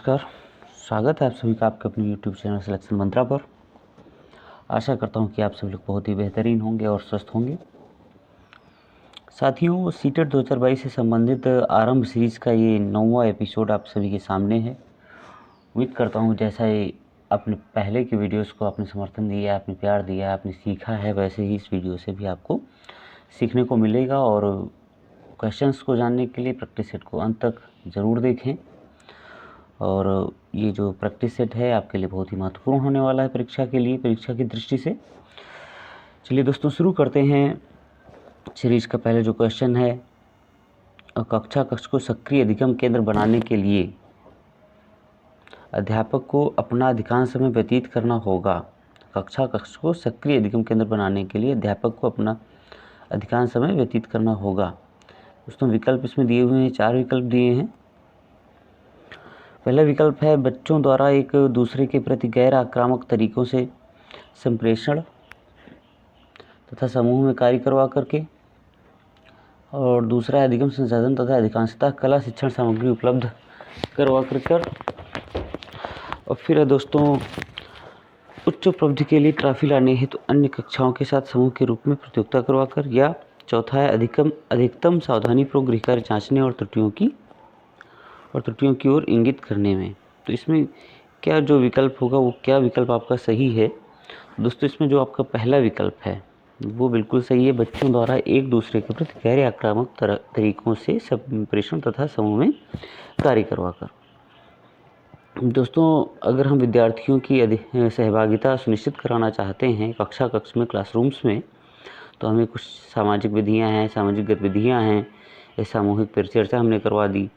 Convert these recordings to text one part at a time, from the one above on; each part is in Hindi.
नमस्कार, स्वागत है आप सभी का आपके अपने यूट्यूब चैनल सिलेक्शन मंत्रा पर। आशा करता हूं कि आप सभी लोग बहुत ही बेहतरीन होंगे और स्वस्थ होंगे। साथियों, सीटेट 2022 से संबंधित आरंभ सीरीज का ये 9वां एपिसोड आप सभी के सामने है। उम्मीद करता हूं जैसा ये आपने पहले के वीडियोस को आपने समर्थन दिया, आपने प्यार दिया, आपने सीखा है, वैसे ही इस वीडियो से भी आपको सीखने को मिलेगा। और क्वेश्चंस को जानने के लिए प्रैक्टिस सेट को अंत तक ज़रूर देखें। और ये जो प्रैक्टिस सेट है आपके लिए बहुत ही महत्वपूर्ण होने वाला है परीक्षा के लिए, परीक्षा की दृष्टि से। चलिए दोस्तों, शुरू करते हैं सीरीज का। पहले जो क्वेश्चन है, कक्ष को सक्रिय अधिगम केंद्र बनाने के लिए अध्यापक को अपना अधिकांश समय व्यतीत करना होगा। कक्ष को सक्रिय अधिगम केंद्र बनाने के लिए अध्यापक को अपना अधिकांश समय व्यतीत करना होगा। दोस्तों, विकल्प इसमें दिए हुए हैं, 4 विकल्प दिए हैं। पहला विकल्प है बच्चों द्वारा एक दूसरे के प्रति गैर आक्रामक तरीकों से संप्रेषण तथा समूह में कार्य करवा करके। और दूसरा है अधिगम संसाधन तथा अधिकांशतः कला शिक्षण सामग्री उपलब्ध करवा कर। और फिर है दोस्तों, उच्च उपलब्धि के लिए ट्रॉफी लाने हेतु अन्य कक्षाओं के साथ समूह के रूप में प्रतियोगिता करवा कर। या चौथा है अधिकतम सावधानीपूर्वक गृह कार्य जांचने और त्रुटियों की ओर इंगित करने में। तो इसमें क्या जो विकल्प होगा वो क्या विकल्प आपका सही है? दोस्तों, इसमें जो आपका पहला विकल्प है वो बिल्कुल सही है। बच्चों द्वारा एक दूसरे के प्रति गैर आक्रामक तरीकों से संप्रेषण तथा समूह में कार्य करवाकर। दोस्तों, अगर हम विद्यार्थियों की सहभागिता सुनिश्चित कराना चाहते हैं कक्ष में, क्लासरूम्स में, तो हमें कुछ सामाजिक विधियाँ हैं, सामाजिक गतिविधियाँ हैं। ये सामूहिक परिचर्चा हमने करवा दी,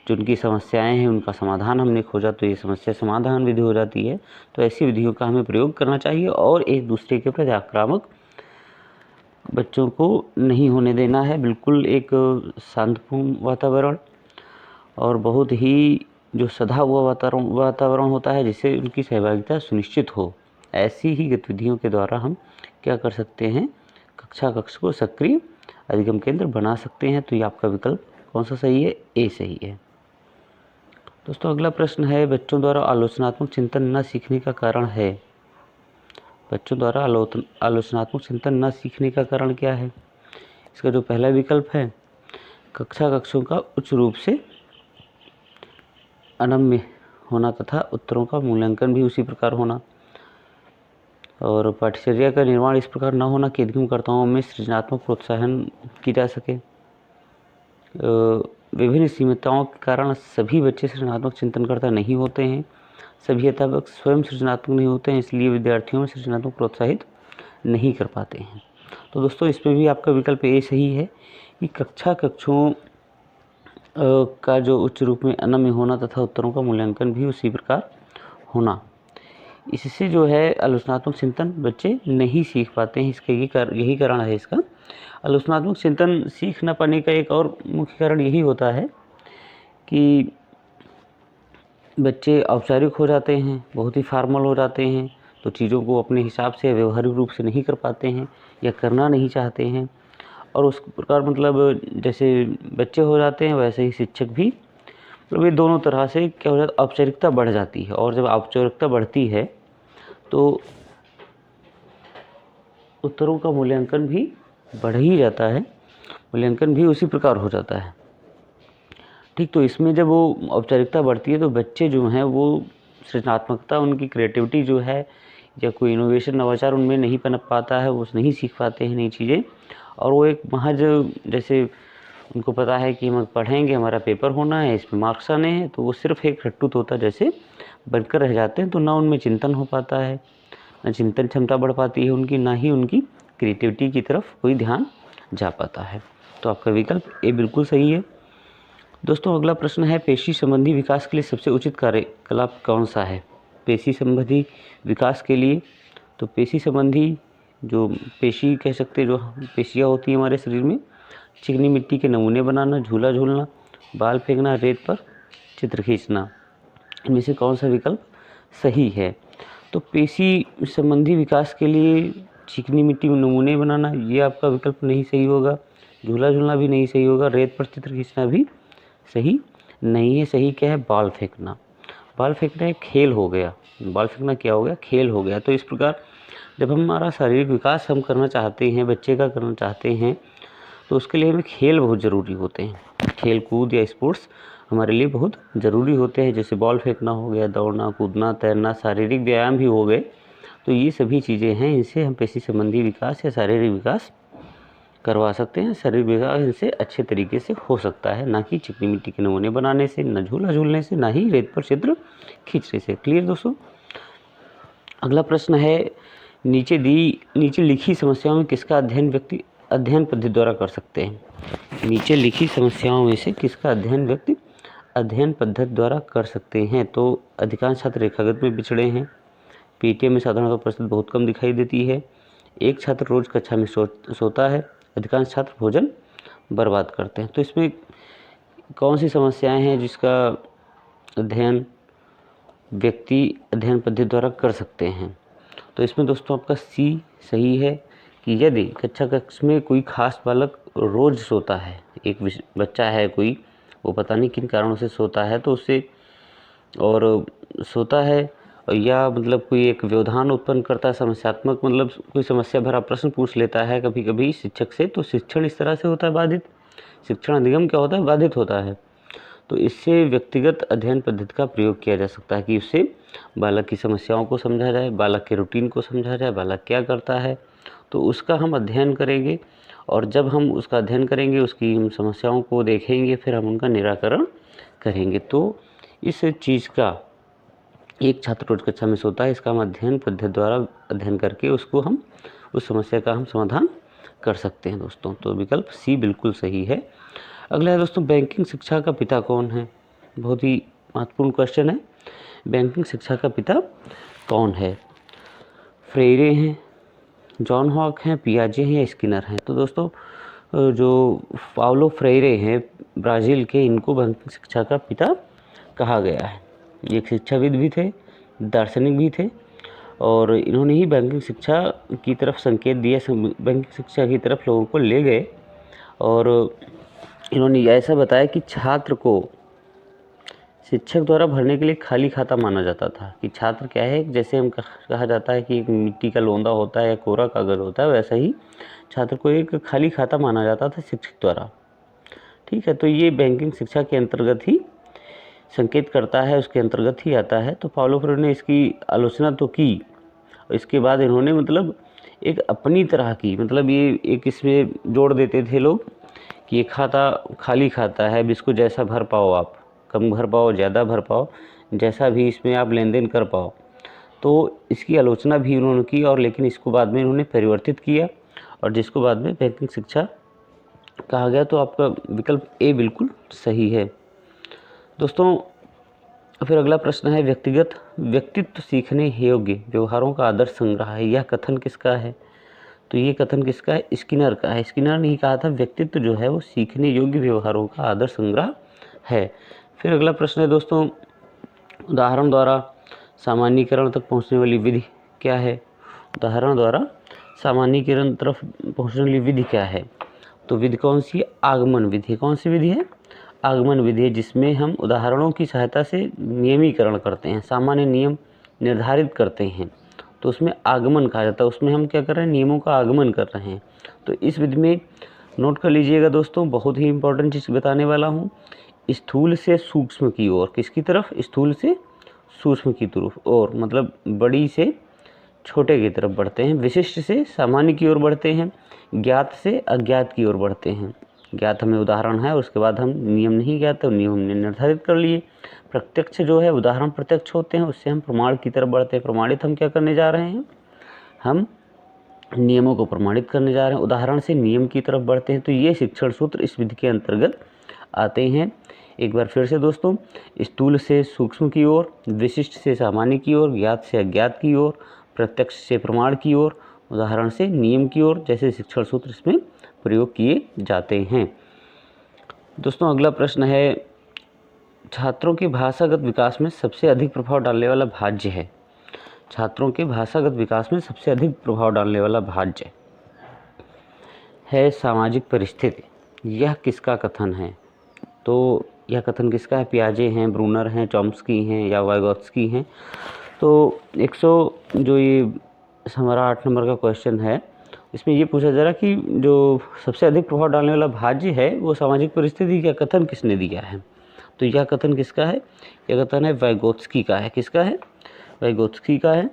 जो उनकी समस्याएं हैं उनका समाधान हमने खोजा, तो ये समस्या समाधान विधि हो जाती है। तो ऐसी विधियों का हमें प्रयोग करना चाहिए और एक दूसरे के प्रति आक्रामक बच्चों को नहीं होने देना है। बिल्कुल एक शांतिपूर्ण वातावरण और बहुत ही जो सधा हुआ वातावरण होता है जिससे उनकी सहभागिता सुनिश्चित हो, ऐसी ही गतिविधियों के द्वारा हम क्या कर सकते हैं, कक्ष को सक्रिय अधिगम केंद्र बना सकते हैं। तो ये आपका विकल्प कौन सा सही है? ए सही है। दोस्तों, अगला प्रश्न है बच्चों द्वारा आलोचनात्मक चिंतन न सीखने का कारण है। बच्चों द्वारा आलोचनात्मक चिंतन न सीखने का कारण क्या है? इसका जो पहला विकल्प है, कक्षों का उच्च रूप से अनम्य होना तथा उत्तरों का मूल्यांकन भी उसी प्रकार होना। और पाठ्यचर्या का निर्माण इस प्रकार न होना कि अधिगमकर्ताओं में सृजनात्मक प्रोत्साहन की जा सके। विभिन्न सीमितताओं के कारण सभी बच्चे सृजनात्मक चिंतनकर्ता नहीं होते हैं। सभी अध्यापक स्वयं सृजनात्मक नहीं होते हैं, इसलिए विद्यार्थियों में सृजनात्मक प्रोत्साहित नहीं कर पाते हैं। तो दोस्तों, इसमें भी आपका विकल्प ए सही है कि कक्षों का जो उच्च रूप में अनम्य होना तथा उत्तरों का मूल्यांकन भी उसी प्रकार होना, इससे जो है आलोचनात्मक चिंतन बच्चे नहीं सीख पाते हैं। इसका यही कारण है। इसका आलोचनात्मक चिंतन सीख न पाने का एक और मुख्य कारण यही होता है कि बच्चे औपचारिक हो जाते हैं, बहुत ही फॉर्मल हो जाते हैं, तो चीज़ों को अपने हिसाब से व्यवहारिक रूप से नहीं कर पाते हैं या करना नहीं चाहते हैं। और उस प्रकार मतलब जैसे बच्चे हो जाते हैं वैसे ही शिक्षक भी, मतलब ये दोनों तरह से क्या हो जाता है, औपचारिकता बढ़ जाती है। और जब औपचारिकता बढ़ती है तो उत्तरों का मूल्यांकन भी बढ़ ही जाता है, मूल्यांकन भी उसी प्रकार हो जाता है। ठीक, तो इसमें जब वो औपचारिकता बढ़ती है तो बच्चे जो हैं वो सृजनात्मकता, उनकी क्रिएटिविटी जो है या कोई इनोवेशन, नवाचार उनमें नहीं पनप पाता है, वो नहीं सीख पाते हैं नई चीज़ें। और वो एक महज जैसे उनको पता है कि हम पढ़ेंगे, हमारा पेपर होना है, इसमें मार्क्स आने हैं, तो वो सिर्फ एक रट्टू तोता जैसे बनकर रह जाते हैं। तो ना उनमें चिंतन हो पाता है, ना चिंतन क्षमता बढ़ पाती है उनकी, ना ही उनकी क्रिएटिविटी की तरफ कोई ध्यान जा पाता है। तो आपका विकल्प ए बिल्कुल सही है। दोस्तों, अगला प्रश्न है पेशी संबंधी विकास के लिए सबसे उचित कार्यकलाप कौन सा है? पेशी संबंधी विकास के लिए, तो पेशी संबंधी जो पेशी कह सकते हैं, जो पेशियाँ होती हैं हमारे शरीर में, चिकनी मिट्टी के नमूने बनाना, झूला झूलना, बाल फेंकना, रेत पर चित्र खींचना, इनमें से कौन सा विकल्प सही है? तो पेशी संबंधी विकास के लिए चिकनी मिट्टी में नमूने बनाना, ये आपका विकल्प नहीं सही होगा। झूला झूलना भी नहीं सही होगा। रेत पर चित्र खींचना भी सही नहीं है। सही क्या है? बाल फेंकना। बॉल फेंकना एक खेल हो गया, बॉल फेंकना क्या हो गया, खेल हो गया। तो इस प्रकार जब हमारा शारीरिक विकास हम करना चाहते हैं, बच्चे का करना चाहते हैं, तो उसके लिए हमें खेल बहुत ज़रूरी होते हैं। खेल कूद या स्पोर्ट्स हमारे लिए बहुत ज़रूरी होते हैं, जैसे बॉल फेंकना हो गया, दौड़ना कूदना तैरना, शारीरिक व्यायाम भी हो गए। तो ये सभी चीज़ें हैं, इनसे हम पेशी संबंधी विकास या शारीरिक विकास करवा सकते हैं। शारीरिक विकास इनसे अच्छे तरीके से हो सकता है, ना कि चिकनी मिट्टी के नमूने बनाने से, न झूला झूलने से, ना ही रेत पर चित्र खींचने से। क्लियर दोस्तों। अगला प्रश्न है, नीचे लिखी समस्याओं में किसका अध्ययन व्यक्ति अध्ययन पद्धति द्वारा कर सकते हैं। नीचे लिखी समस्याओं में से किसका अध्ययन व्यक्ति अध्ययन पद्धति द्वारा कर सकते हैं। तो अधिकांश छात्र रेखागत में बिछड़े हैं, पीटीएम में साधारणतः परिस्थिति बहुत कम दिखाई देती है, एक छात्र रोज कक्षा में सोता है, अधिकांश छात्र भोजन बर्बाद करते हैं। तो इसमें कौन सी समस्याएं हैं जिसका अध्ययन व्यक्ति अध्ययन पद्धति द्वारा कर सकते हैं। तो इसमें दोस्तों आपका सी सही है कि यदि कक्ष में कोई खास बालक रोज सोता है, एक बच्चा है कोई, वो पता नहीं किन कारणों से सोता है, तो उससे और सोता है या मतलब कोई एक व्यवधान उत्पन्न करता है, समस्यात्मक मतलब कोई समस्या भरा प्रश्न पूछ लेता है कभी कभी शिक्षक से, तो शिक्षण इस तरह से होता है बाधित, शिक्षण अधिगम क्या होता है, बाधित होता है। तो इससे व्यक्तिगत अध्ययन पद्धति का प्रयोग किया जा सकता है कि उससे बालक की समस्याओं को समझा जाए, बालक के रूटीन को समझा जाए, बालक क्या करता है, तो उसका हम अध्ययन करेंगे। और जब हम उसका अध्ययन करेंगे, उसकी हम समस्याओं को देखेंगे, फिर हम उनका निराकरण करेंगे। तो इस चीज़ का एक छात्र रोज कक्षा में सोता है, इसका हम अध्ययन पद्धति द्वारा अध्ययन करके उसको हम उस समस्या का हम समाधान कर सकते हैं दोस्तों। तो विकल्प सी बिल्कुल सही है। अगला है दोस्तों, बैंकिंग शिक्षा का पिता कौन है। बहुत ही महत्वपूर्ण क्वेश्चन है। बैंकिंग शिक्षा का पिता कौन है। फ्रेयरे हैं, जॉन हॉक हैं, पियाजे हैं या स्किनर हैं। तो दोस्तों जो पाउलो फ्रेयरे हैं ब्राज़ील के, इनको बैंकिंग शिक्षा का पिता कहा गया है। ये एक शिक्षाविद भी थे, दार्शनिक भी थे, और इन्होंने ही बैंकिंग शिक्षा की तरफ संकेत दिया, बैंकिंग शिक्षा की तरफ लोगों को ले गए। और इन्होंने ऐसा बताया कि छात्र को शिक्षक द्वारा भरने के लिए खाली खाता माना जाता था, कि छात्र क्या है, जैसे हम कहा जाता है कि एक मिट्टी का लोंदा होता है या कोरा कागज होता है, वैसा ही छात्र को एक खाली खाता माना जाता था शिक्षक द्वारा। ठीक है, तो ये बैंकिंग शिक्षा के अंतर्गत ही संकेत करता है, उसके अंतर्गत ही आता है। तो पाउलो फ्रेयरे ने इसकी आलोचना तो की, इसके बाद इन्होंने मतलब एक अपनी तरह की, मतलब ये एक इसमें जोड़ देते थे लोग कि ये खाता खाली खाता है, अब इसको जैसा भर पाओ, आप कम भर पाओ, ज़्यादा भर पाओ, जैसा भी इसमें आप लेन देन कर पाओ। तो इसकी आलोचना भी उन्होंने की, और लेकिन इसको बाद में इन्होंने परिवर्तित किया, और जिसको बाद में बैंकिंग शिक्षा कहा गया। तो आपका विकल्प ए बिल्कुल सही है दोस्तों। फिर अगला प्रश्न है, व्यक्तित्व सीखने योग्य व्यवहारों का आदर्श संग्रह है, यह कथन किसका है। तो ये कथन किसका है, स्किनर का है। स्किनर ने ही कहा था व्यक्तित्व जो है वो सीखने योग्य व्यवहारों का आदर्श संग्रह है। फिर अगला प्रश्न है दोस्तों, उदाहरण द्वारा सामान्यीकरण तक पहुंचने वाली विधि क्या है। उदाहरण द्वारा सामान्यीकरण तरफ पहुंचने वाली विधि क्या है। तो विधि कौन सी है, आगमन विधि। कौन सी विधि है, आगमन विधि है, जिसमें हम उदाहरणों की सहायता से नियमीकरण करते हैं, सामान्य नियम निर्धारित करते हैं। तो उसमें आगमन कहा जाता है, उसमें हम क्या कर रहे हैं, नियमों का आगमन कर रहे हैं। तो इस विधि में नोट कर लीजिएगा दोस्तों, बहुत ही इंपॉर्टेंट चीज़ बताने वाला हूँ। स्थूल से सूक्ष्म की ओर, किसकी तरफ, स्थूल से सूक्ष्म की तरफ, और मतलब बड़ी से छोटे की तरफ बढ़ते हैं, विशिष्ट से सामान्य की ओर बढ़ते हैं, ज्ञात से अज्ञात की ओर बढ़ते हैं। ज्ञात हमें उदाहरण है, उसके बाद हम नियम नहीं ज्ञात तो नियम हमने निर्धारित कर लिए। प्रत्यक्ष जो है उदाहरण प्रत्यक्ष होते हैं, उससे हम प्रमाण की तरफ बढ़ते हैं। प्रमाणित हम क्या करने जा रहे हैं, हम नियमों को प्रमाणित करने जा रहे हैं, उदाहरण से नियम की तरफ बढ़ते हैं। तो ये शिक्षण सूत्र इस विधि के अंतर्गत आते हैं। एक बार फिर से दोस्तों, स्थूल से सूक्ष्म की ओर, विशिष्ट से सामान्य की ओर, ज्ञात से अज्ञात की ओर, प्रत्यक्ष से प्रमाण की ओर, उदाहरण से नियम की ओर, जैसे शिक्षण सूत्र इसमें प्रयोग किए जाते हैं। दोस्तों अगला प्रश्न है, छात्रों के भाषागत विकास में सबसे अधिक प्रभाव डालने वाला भाज्य है। छात्रों के भाषागत विकास में सबसे अधिक प्रभाव डालने वाला भाज्य है सामाजिक परिस्थिति। यह किसका कथन है। तो यह कथन किसका है? पियाजे हैं, ब्रूनर हैं, चॉम्स्की हैं या वाइगोत्स्की हैं। तो 100 जो ये हमारा 8 नंबर का क्वेश्चन है, इसमें ये पूछा जा रहा है कि जो सबसे अधिक प्रभाव डालने वाला भाज्य है वो सामाजिक परिस्थिति का कथन किसने दिया है? तो यह कथन किसका है? यह कथन है वाइगोत्स्की का है। किसका है? वाइगोत्स्की का है।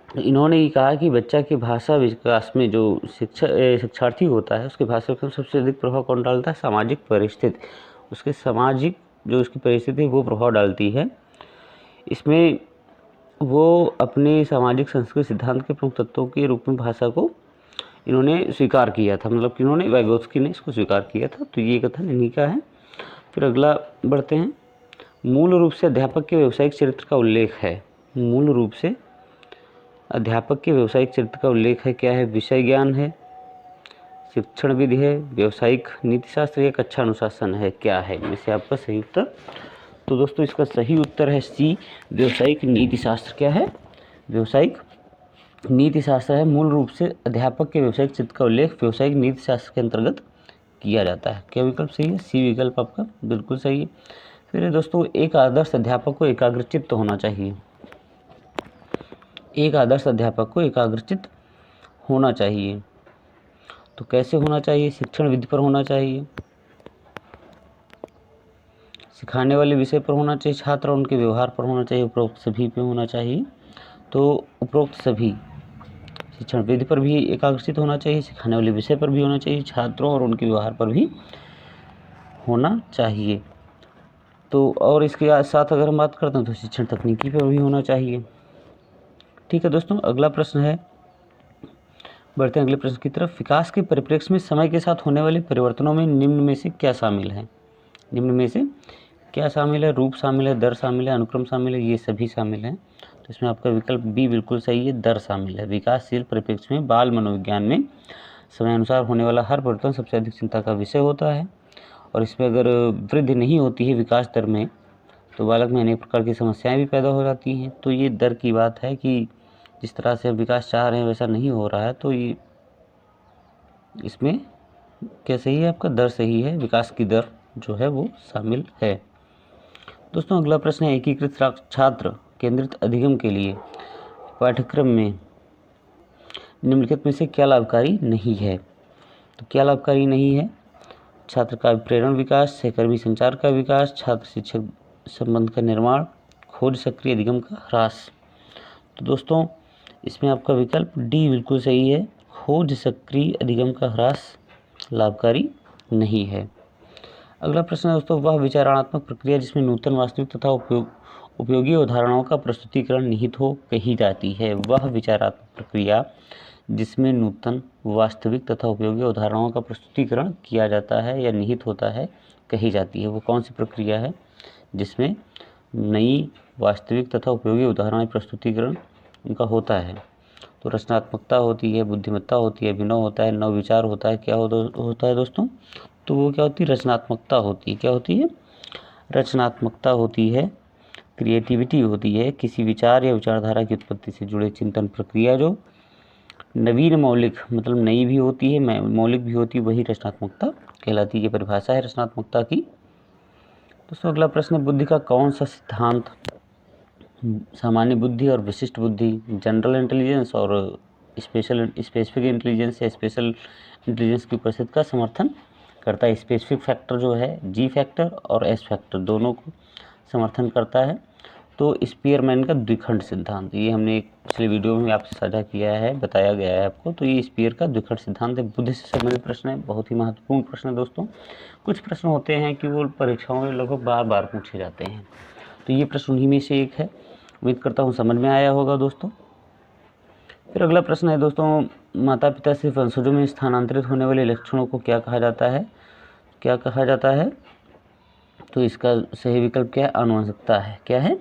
इन्होंने ये कहा कि बच्चा के भाषा विकास में जो शिक्षार्थी होता है उसके भाषा विकास में सबसे अधिक प्रभाव कौन डालता है? सामाजिक परिस्थिति। उसके सामाजिक जो उसकी परिस्थिति है वो प्रभाव डालती है। इसमें वो अपने सामाजिक संस्कृति सिद्धांत के प्रमुख तत्वों के रूप में भाषा को इन्होंने स्वीकार किया था, मतलब कि इन्होंने वाइगोत्स्की ने इसको स्वीकार किया था। तो ये कथन इन्हीं का है। फिर अगला बढ़ते हैं। मूल रूप से अध्यापक के व्यावसायिक चरित्र का उल्लेख है। मूल रूप से अध्यापक के व्यावसायिक चरित्र का उल्लेख है। क्या है? विषय ज्ञान है, शिक्षण विधि है, व्यावसायिक नीतिशास्त्र या कक्षा अनुशासन है। क्या है इनमें से आपका सही उत्तर? तो दोस्तों इसका सही उत्तर है सी, व्यावसायिक नीतिशास्त्र। क्या है? व्यावसायिक नीतिशास्त्र है। मूल रूप से अध्यापक के व्यावसायिक चरित्र का उल्लेख व्यावसायिक नीतिशास्त्र के अंतर्गत किया जाता है। क्या विकल्प सही है? सी विकल्प आपका बिल्कुल सही है। फिर दोस्तों, एक आदर्श अध्यापक को एकाग्रचित्त होना चाहिए। एक आदर्श अध्यापक को एकाग्रचित्त होना चाहिए। तो कैसे होना चाहिए? शिक्षण विधि पर होना चाहिए, सिखाने वाले विषय पर होना चाहिए, छात्र और उनके व्यवहार पर होना चाहिए, उपरोक्त सभी पे होना चाहिए। तो उपरोक्त सभी, शिक्षण विधि पर भी एकाग्रचित होना चाहिए, सिखाने वाले विषय पर भी होना चाहिए, छात्रों और उनके व्यवहार पर भी होना चाहिए। तो और इसके साथ अगर हम बात करते हैं तो शिक्षण तकनीकी पर भी होना चाहिए। ठीक है दोस्तों, अगला प्रश्न है, बढ़ते हैं अगले प्रश्न की तरफ। विकास के परिप्रेक्ष्य में समय के साथ होने वाले परिवर्तनों में निम्न में से क्या शामिल है? निम्न में से क्या शामिल है? रूप शामिल है, दर शामिल है, अनुक्रम शामिल है, ये सभी शामिल हैं। तो इसमें आपका विकल्प बी बिल्कुल सही है, दर शामिल है। विकासशील परिप्रेक्ष्य में बाल मनोविज्ञान में समयानुसार होने वाला हर परिवर्तन सबसे अधिक चिंता का विषय होता है। और इसमें अगर वृद्धि नहीं होती है विकास दर में तो बालक में अनेक प्रकार की समस्याएं भी पैदा हो जाती हैं। तो ये दर की बात है कि जिस तरह से हम विकास चाह रहे हैं वैसा नहीं हो रहा है। तो ये इसमें क्या सही है? आपका दर सही है, विकास की दर जो है वो शामिल है। दोस्तों अगला प्रश्न है, एकीकृत छात्र केंद्रित अधिगम के लिए पाठ्यक्रम में निम्नलिखित में से क्या लाभकारी नहीं है? तो क्या लाभकारी नहीं है? छात्र का प्रेरण विकास, सहकर्मी संचार का विकास, छात्र शिक्षक संबंध का निर्माण, खोज सक्रिय अधिगम का ह्रास। तो दोस्तों इसमें आपका विकल्प डी बिल्कुल सही है, खोज सक्रिय अधिगम का ह्रास लाभकारी नहीं है। अगला प्रश्न है दोस्तों, वह विचारणात्मक प्रक्रिया जिसमें नूतन वास्तविक तथा उपयोगी अवधारणाओं का प्रस्तुतिकरण निहित हो कही जाती है। वह विचारात्मक प्रक्रिया जिसमें नूतन वास्तविक तथा उपयोगी अवधारणाओं का प्रस्तुतिकरण किया जाता है या निहित होता है कही जाती है। वो कौन सी प्रक्रिया है? जिसमें नई वास्तविक तथा उपयोगी उदाहरण प्रस्तुतिकरण उनका होता है। तो रचनात्मकता होती है, बुद्धिमत्ता होती है, अभिनव होता है, नव विचार होता है। क्या होता है दोस्तों? तो वो क्या होती है? रचनात्मकता होती है। क्या होती है? रचनात्मकता होती है, क्रिएटिविटी होती है, किसी विचार या विचारधारा की उत्पत्ति से जुड़े चिंतन प्रक्रिया जो नवीन मौलिक मतलब नई भी होती है, मौलिक भी होती है, वही रचनात्मकता कहलाती है। ये परिभाषा है रचनात्मकता की। दोस्तों अगला प्रश्न, बुद्धि का कौन सा सिद्धांत सामान्य बुद्धि और विशिष्ट बुद्धि, जनरल इंटेलिजेंस और स्पेसिफिक इंटेलिजेंस या स्पेशल इंटेलिजेंस की उपस्थिति का समर्थन करता है? स्पेसिफिक फैक्टर जो है जी फैक्टर और एस फैक्टर दोनों को समर्थन करता है। तो स्पीयरमैन का द्विखंड सिद्धांत, ये हमने एक पिछले वीडियो में आपसे साझा किया है, बताया गया है आपको। तो ये स्पीयर का द्विखंड सिद्धांत है, बुद्धि से संबंधित प्रश्न है, बहुत ही महत्वपूर्ण प्रश्न है दोस्तों। कुछ प्रश्न होते हैं कि वो परीक्षाओं में लगभग बार बार पूछे जाते हैं, तो ये प्रश्न उन्हीं में से एक है। उम्मीद करता हूँ समझ में आया होगा दोस्तों। फिर अगला प्रश्न है दोस्तों, माता पिता से वंशजों में स्थानांतरित होने वाले लक्षणों को क्या कहा जाता है? क्या कहा जाता है? तो इसका सही विकल्प क्या है? आनुवंशिकता है। क्या है?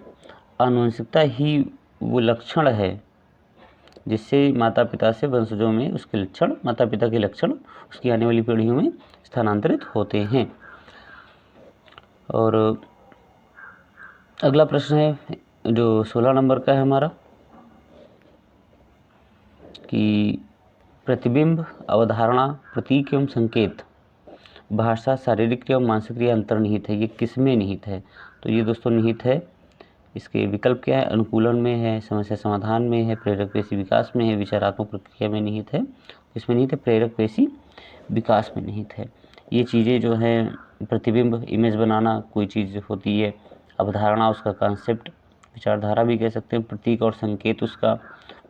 आनुवंशिकता ही वो लक्षण है जिससे माता पिता से वंशजों में उसके लक्षण, माता पिता के लक्षण उसकी आने वाली पीढ़ियों में स्थानांतरित होते हैं। और अगला प्रश्न है जो 16 नंबर का है हमारा, कि प्रतिबिंब, अवधारणा, प्रतीक एवं संकेत भाषा, शारीरिक क्रिया और मानसिक क्रिया अंतर्निहित है। ये किस में निहित है? तो ये दोस्तों निहित है, इसके विकल्प क्या है? अनुकूलन में है, समस्या समाधान में है, प्रेरक पेशी विकास में है, विचारात्मक प्रक्रिया में निहित है। इसमें निहित है, प्रेरक पेशी विकास में निहित है। ये चीज़ें जो हैं, प्रतिबिंब, इमेज बनाना, कोई चीज़ होती है, अवधारणा, उसका कॉन्सेप्ट, विचारधारा भी कह सकते हैं, प्रतीक और संकेत उसका,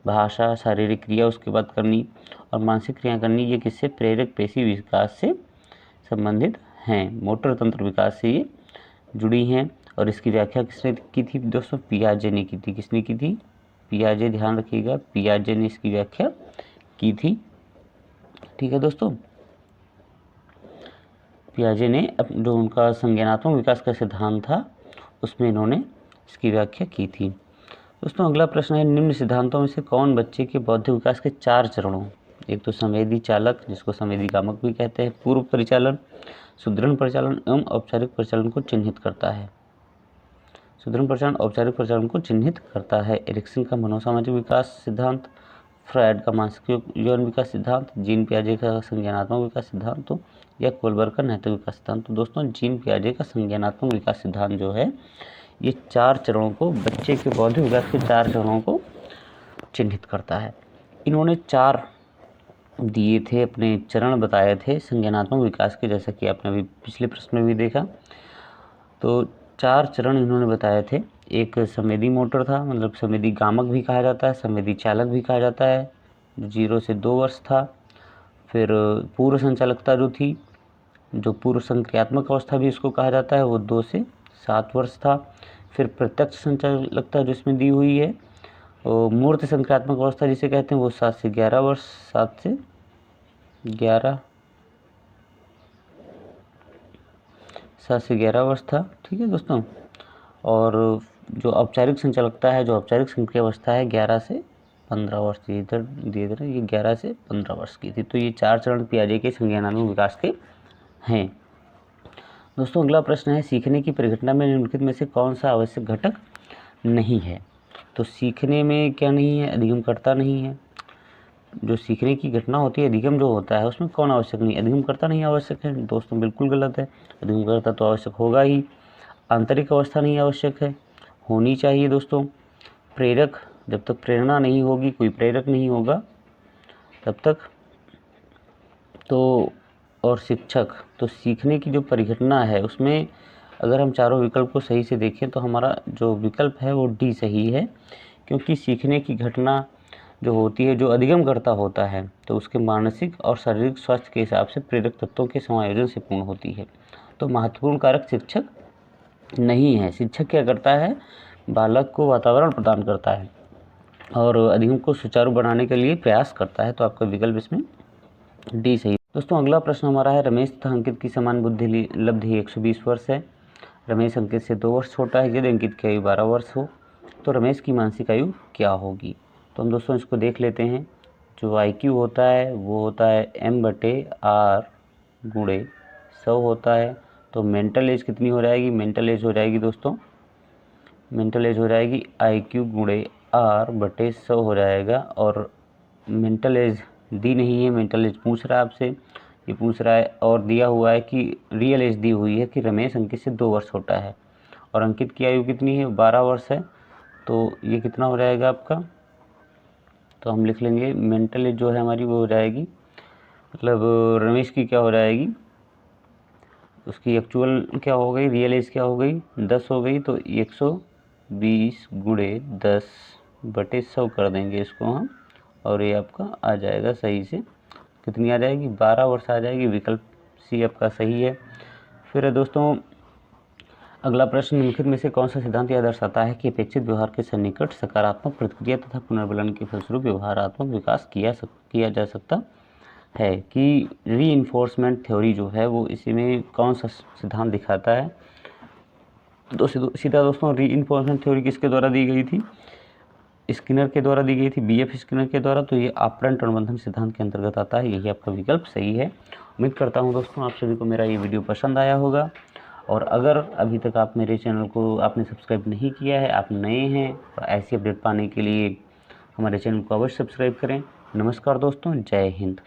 भाषा, शारीरिक क्रिया उसके बाद करनी और मानसिक क्रिया करनी, ये किससे? प्रेरक पेशी विकास से संबंधित हैं, मोटर तंत्र विकास से ये जुड़ी हैं। और इसकी व्याख्या किसने की थी दोस्तों? पियाजे ने की थी। किसने की थी? पियाजे, ध्यान रखिएगा, पियाजे ने इसकी व्याख्या की थी। ठीक है दोस्तों, पियाजे ने जो उनका संज्ञानात्मक विकास का सिद्धांत था उसमें इन्होंने इसकी व्याख्या की थी। दोस्तों अगला प्रश्न है, निम्न सिद्धांतों में से कौन बच्चे के बौद्धिक विकास के 4 चरणों, एक तो संवेदी चालक, जिसको संवेदी गामक भी कहते हैं, पूर्व परिचालन, सुदृढ़ परिचालन एवं औपचारिक परिचालन को चिन्हित करता है। सुदृढ़ परिचालन, औपचारिक परिचालन को चिन्हित करता है। एरिक्सन का मनोसामाजिक विकास सिद्धांत, फ्रायड का मानसिक यौन विकास सिद्धांत, जीन पियाजे का संज्ञानात्मक विकास सिद्धांत तो या कोलबर्ग का नैतिक विकास सिद्धांत। तो दोस्तों जीन पियाजे का संज्ञानात्मक विकास सिद्धांत जो है, ये 4 चरणों को, बच्चे के बौद्धिक विकास के 4 चरणों को चिन्हित करता है। इन्होंने 4 दिए थे, अपने चरण बताए थे संज्ञानात्मक विकास के, जैसा कि आपने अभी पिछले प्रश्न में भी देखा। तो 4 चरण इन्होंने बताए थे। एक संवेदी मोटर था, मतलब संवेदी गामक भी कहा जाता है, संवेदी चालक भी कहा जाता है, 0 से 2 वर्ष था। फिर पूर्व संचालकता जो थी, जो पूर्व संक्रियात्मक अवस्था भी इसको कहा जाता है, वो 2 से 7 वर्ष था। फिर प्रत्यक्ष संचालकता जो इसमें दी हुई है, और मूर्त संक्रियात्मक अवस्था जिसे कहते हैं, वो 7 से 11 वर्ष, 7 से 11 वर्ष था। ठीक है दोस्तों, और जो औपचारिक संचालकता है, जो औपचारिक संक्रिया अवस्था है, 11 से 15 वर्ष की, इधर दिए थे, ये 11 से 15 वर्ष की थी। तो ये 4 चरण पियाजे के संज्ञानात्मक विकास के हैं। दोस्तों अगला प्रश्न है, सीखने की परिघटना में निम्नलिखित में से कौन सा आवश्यक घटक नहीं है? तो सीखने में क्या नहीं है? अधिगमकर्ता नहीं है। जो सीखने की घटना होती है, अधिगम जो होता है, उसमें कौन आवश्यक नहीं? अधिगमकर्ता नहीं आवश्यक है। दोस्तों बिल्कुल गलत है, अधिगमकर्ता तो आवश्यक होगा ही। आंतरिक अवस्था नहीं आवश्यक है, होनी चाहिए दोस्तों। प्रेरक, जब तक प्रेरणा नहीं होगी, कोई प्रेरक नहीं होगा तब तक तो, और शिक्षक, तो सीखने की जो परिघटना है उसमें अगर हम चारों विकल्प को सही से देखें तो हमारा जो विकल्प है वो डी सही है, क्योंकि सीखने की घटना जो होती है, जो अधिगम करता होता है, तो उसके मानसिक और शारीरिक स्वास्थ्य के हिसाब से प्रेरक तत्वों के समायोजन से पूर्ण होती है। तो महत्वपूर्ण कारक शिक्षक नहीं है। शिक्षक क्या करता है? बालक को वातावरण प्रदान करता है और अधिगम को सुचारू बनाने के लिए प्रयास करता है। तो आपका विकल्प इसमें डी सही। दोस्तों अगला प्रश्न हमारा है, रमेश तथा अंकित की समान बुद्धि लब्धि 120 वर्ष है। रमेश अंकित से 2 वर्ष छोटा है। यदि अंकित की आयु 12 वर्ष हो तो रमेश की मानसिक आयु क्या होगी? तो हम दोस्तों इसको देख लेते हैं। जो IQ होता है वो होता है M/R गुणे 100 होता है। तो मेंटल एज कितनी हो जाएगी? मेंटल एज हो जाएगी दोस्तों, मेंटल एज हो जाएगी IQ गुणे R/100 हो जाएगा। और मेंटल एज दी नहीं है, मेंटल एज पूछ रहा है आपसे, ये पूछ रहा है, और दिया हुआ है कि रियल एज दी हुई है कि रमेश अंकित से 2 वर्ष छोटा है और अंकित की आयु कितनी है? 12 वर्ष है। तो ये कितना हो जाएगा आपका? तो हम लिख लेंगे मेंटल एज जो है हमारी वो हो जाएगी, मतलब रमेश की क्या हो जाएगी, उसकी एक्चुअल क्या हो गई, रियल एज क्या हो गई? 10 हो गई। तो 120 गुणे 10/100 कर देंगे इसको हम, और ये आपका आ जाएगा सही से, कितनी आ जाएगी? 12 वर्ष आ जाएगी। विकल्प सी आपका सही है। फिर दोस्तों अगला प्रश्न, निम्नलिखित में से कौन सा सिद्धांत यह दर्शाता है कि अपेक्षित व्यवहार के सन्निकट सकारात्मक प्रतिक्रिया तथा पुनर्बलन के फलस्वरूप व्यवहारात्मक विकास किया जा सकता है? कि रीइंफोर्समेंट थ्योरी जो है वो इसी में कौन सा सिद्धांत दिखाता है? तो सीधा दोस्तों रीइंफोर्समेंट थ्योरी किसके द्वारा दी गई थी? स्किनर के द्वारा दी गई थी, BF स्किनर के द्वारा। तो ये आपरेंट अनुबंधन सिद्धांत के अंतर्गत आता है। यही आपका विकल्प सही है। उम्मीद करता हूँ दोस्तों आप सभी को मेरा ये वीडियो पसंद आया होगा, और अगर अभी तक आप मेरे चैनल को आपने सब्सक्राइब नहीं किया है, आप नए हैं, और ऐसी अपडेट पाने के लिए हमारे चैनल को अवश्य सब्सक्राइब करें। नमस्कार दोस्तों, जय हिंद।